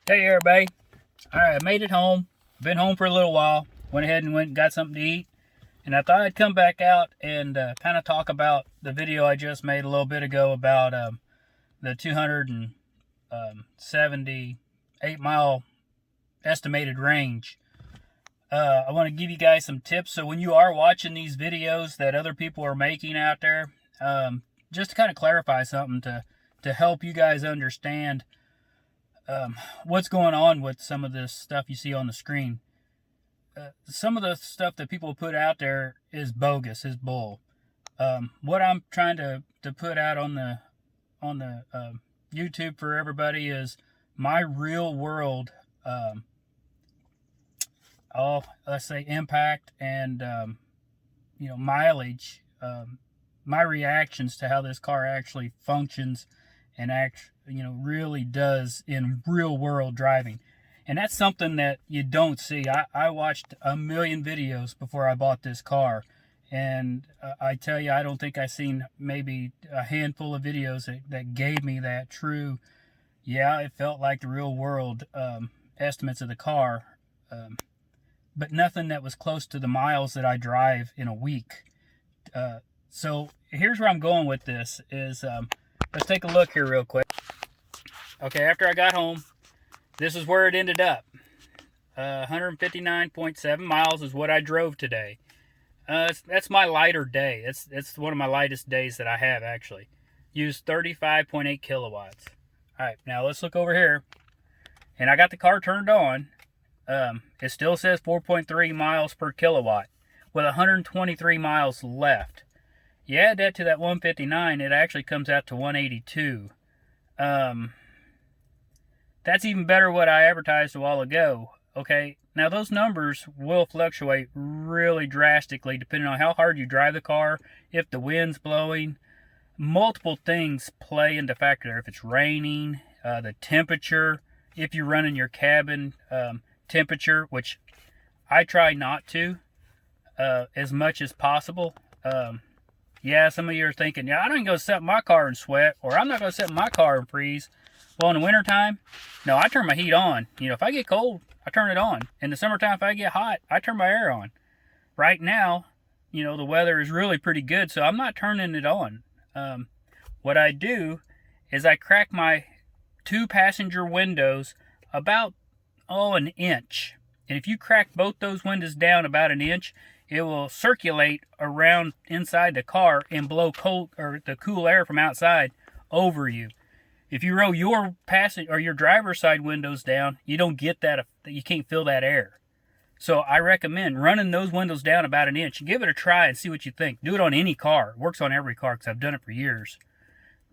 Hey everybody. Alright, I made it home. Been home for a little while. Went ahead and went and got something to eat. And I thought I'd come back out and kind of talk about the video I just made a little bit ago about the 278 mile estimated range. I want to give you guys some tips so when you are watching these videos that other people are making out there, just to kind of clarify something to help you guys understand what's going on with some of this stuff you see on the screen. Some of the stuff that people put out there is bogus, is bull. What I'm trying to put out on the YouTube for everybody is my real world, let's say impact and mileage, my reactions to how this car actually functions and really does in real world driving. And that's something that you don't see. I watched a million videos before I bought this car. And I tell you, I don't think I've seen maybe a handful of videos that gave me that true, yeah, it felt like the real world estimates of the car. But nothing that was close to the miles that I drive in a week. So here's where I'm going with this is, let's take a look here real quick. Okay, after I got home, this is where it ended up. 159.7 miles is what I drove today. That's my lighter day. It's one of my lightest days that I have, actually. Used 35.8 kilowatts. All right, now let's look over here. And I got the car turned on. It still says 4.3 miles per kilowatt with 123 miles left. You add that to that 159, it actually comes out to 182. That's even better what I advertised a while ago. Okay, now those numbers will fluctuate really drastically depending on how hard you drive the car, if the wind's blowing. Multiple things play into factor. If it's raining, the temperature, if you're running your cabin temperature, which I try not to as much as possible. Yeah, some of you are thinking, yeah, I don't go set my car in sweat, or I'm not going to set my car in freeze. Well, in the wintertime, no, I turn my heat on. If I get cold, I turn it on. In the summertime, if I get hot, I turn my air on. Right now, the weather is really pretty good, so I'm not turning it on. What I do is I crack my 2 passenger windows about, an inch. And if you crack both those windows down about an inch, it will circulate around inside the car and blow the cool air from outside over you. If you roll your passenger or your driver's side windows down, you don't get that. You can't feel that air. So I recommend running those windows down about an inch. Give it a try and see what you think. Do it on any car. It works on every car because I've done it for years.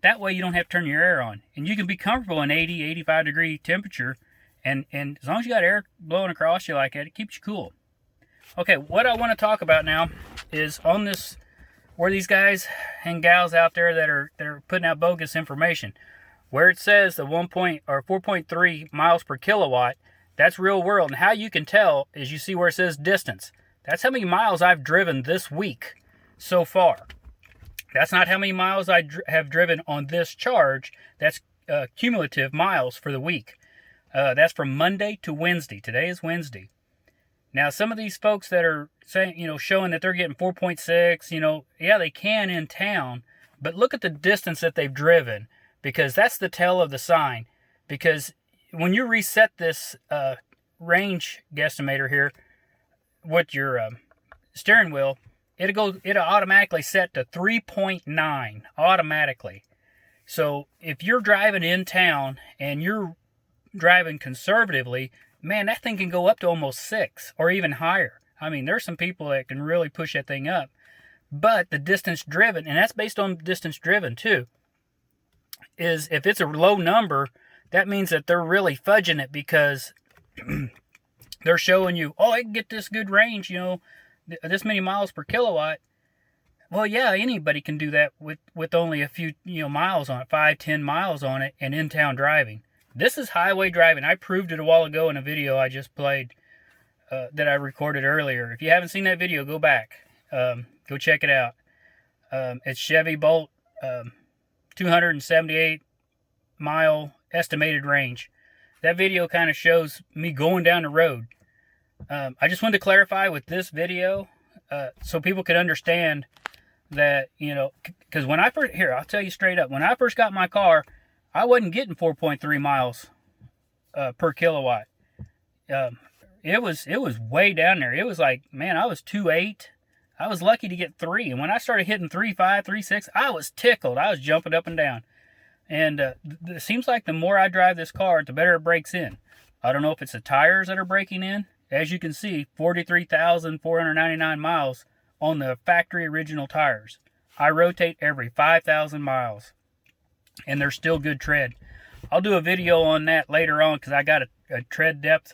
That way you don't have to turn your air on. And you can be comfortable in 80, 85 degree temperature. And as long as you got air blowing across you like that, it keeps you cool. Okay, what I want to talk about now is on this, where these guys and gals out there that are putting out bogus information. Where it says the 4.3 miles per kilowatt, that's real world. And how you can tell is you see where it says distance. That's how many miles I've driven this week so far. That's not how many miles I have driven on this charge. That's cumulative miles for the week. That's from Monday to Wednesday. Today is Wednesday. Now, some of these folks that are saying, showing that they're getting 4.6, yeah, they can in town. But look at the distance that they've driven. Because that's the tell of the sign. Because when you reset this range guesstimator here with your steering wheel, it'll automatically set to 3.9 automatically. So if you're driving in town and you're driving conservatively, man, that thing can go up to almost 6 or even higher. I mean, there's some people that can really push that thing up. But the distance driven, and that's based on distance driven too, is if it's a low number, that means that they're really fudging it because they're showing you, I can get this good range, this many miles per kilowatt. Well, yeah, anybody can do that with only a few, miles on it, 5, 10 miles on it, and in-town driving. This is highway driving. I proved it a while ago in a video I just played that I recorded earlier. If you haven't seen that video, go back. Go check it out. It's Chevy Bolt, 278 mile estimated range. that video kind of shows me going down the road. I just wanted to clarify with this video so people could understand that, you know, because when I first, here, I'll tell you straight up, when I first got my car, I wasn't getting 4.3 miles per kilowatt. It was way down there. It was like, man, I was 2.8. I was lucky to get 3. And when I started hitting 3.5, 3.6, I was tickled. I was jumping up and down. And it seems like the more I drive this car, the better it breaks in. I don't know if it's the tires that are breaking in. As you can see, 43,499 miles on the factory original tires. I rotate every 5,000 miles. And they're still good tread. I'll do a video on that later on because I got a tread depth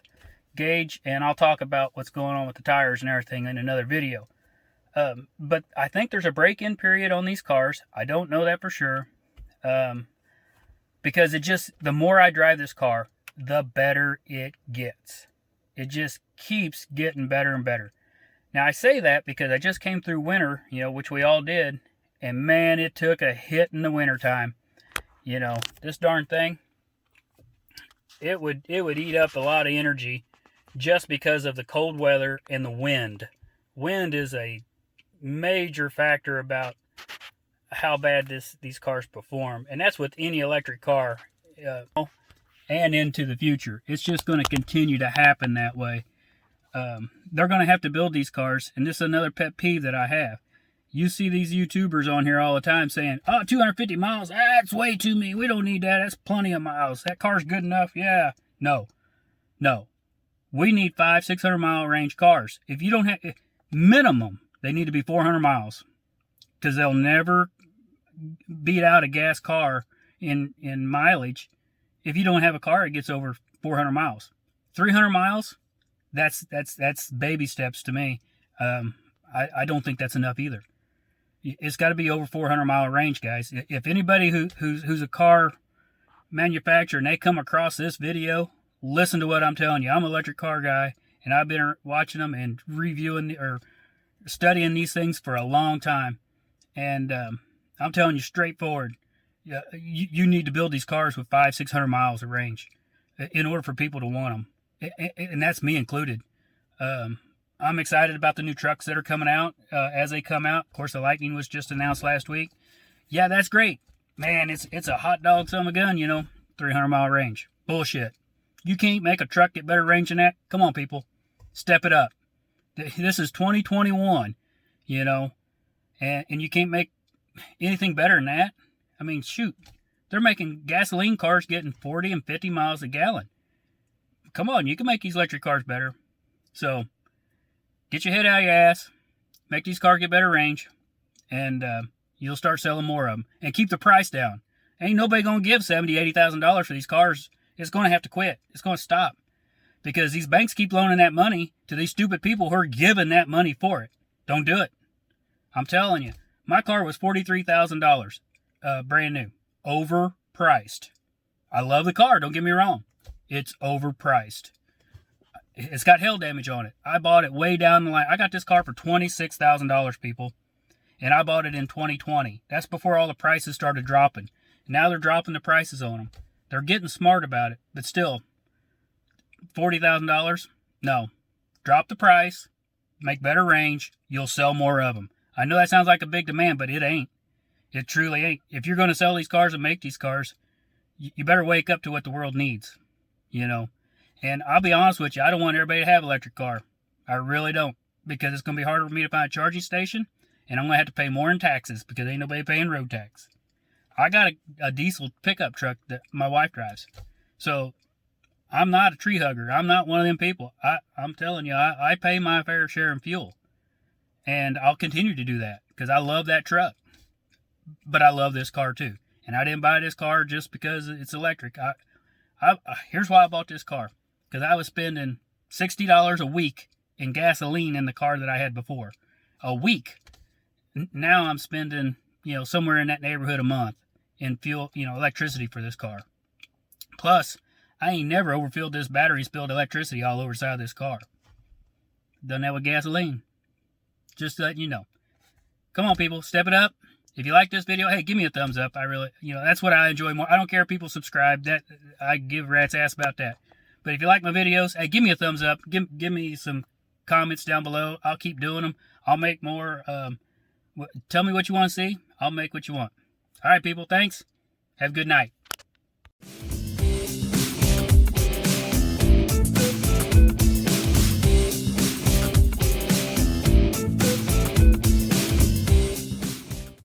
gauge, and I'll talk about what's going on with the tires and everything in another video. But I think there's a break-in period on these cars. I don't know that for sure. Because the more I drive this car, the better it gets. It just keeps getting better and better. Now, I say that because I just came through winter, you know, which we all did. And man, it took a hit in the wintertime. You know, this darn thing, it would eat up a lot of energy just because of the cold weather and the wind. Wind is a major factor about how bad these cars perform. And that's with any electric car and into the future. It's just going to continue to happen that way. They're going to have to build these cars. And this is another pet peeve that I have. You see these YouTubers on here all the time saying, oh, 250 miles, that's way too many. We don't need that. That's plenty of miles. That car's good enough. Yeah. No. We need 500-600 mile range cars. If you don't have, minimum, they need to be 400 miles. Because they'll never beat out a gas car in mileage. If you don't have a car, it gets over 400 miles. 300 miles, that's baby steps to me. I don't think that's enough either. It's got to be over 400 mile range, guys. If anybody who's a car manufacturer and they come across this video, listen to what I'm telling you. I'm an electric car guy, and I've been watching them and reviewing or studying these things for a long time. And I'm telling you straightforward, you need to build these cars with 500-600 miles of range in order for people to want them, and that's me included. I'm excited about the new trucks that are coming out as they come out. Of course, the Lightning was just announced last week. Yeah, that's great. Man, it's a hot dog son of a gun, you know, 300 mile range. Bullshit. You can't make a truck get better range than that? Come on, people. Step it up. This is 2021, you know, and you can't make anything better than that. I mean, shoot. They're making gasoline cars getting 40 and 50 miles a gallon. Come on, you can make these electric cars better. So, get your head out of your ass, make these cars get better range, and you'll start selling more of them. And keep the price down. Ain't nobody going to give $70,000, $80,000 for these cars. It's going to have to quit. It's going to stop. Because these banks keep loaning that money to these stupid people who are giving that money for it. Don't do it. I'm telling you. My car was $43,000, brand new. Overpriced. I love the car, don't get me wrong. It's overpriced. It's got hail damage on it. I bought it way down the line. I got this car for $26,000, people. And I bought it in 2020. That's before all the prices started dropping. Now they're dropping the prices on them. They're getting smart about it. But still, $40,000? No. Drop the price. Make better range. You'll sell more of them. I know that sounds like a big demand, but it ain't. It truly ain't. If you're going to sell these cars and make these cars, you better wake up to what the world needs. You know. And I'll be honest with you, I don't want everybody to have an electric car. I really don't. Because it's going to be harder for me to find a charging station. And I'm going to have to pay more in taxes because ain't nobody paying road tax. I got a diesel pickup truck that my wife drives. So, I'm not a tree hugger. I'm not one of them people. I'm telling you, I pay my fair share in fuel. And I'll continue to do that because I love that truck. But I love this car too. And I didn't buy this car just because it's electric. Here's why I bought this car. Because I was spending $60 a week in gasoline in the car that I had before. A week. Now I'm spending, somewhere in that neighborhood a month in fuel, electricity for this car. Plus, I ain't never overfilled this battery, spilled electricity all over the side of this car. Done that with gasoline. Just to let you know. Come on, people. Step it up. If you like this video, hey, give me a thumbs up. I really, that's what I enjoy more. I don't care if people subscribe. That I give rat's ass about that. But if you like my videos, hey, give me a thumbs up. Give me some comments down below. I'll keep doing them. I'll make more. Tell me what you want to see. I'll make what you want. All right, people. Thanks. Have a good night.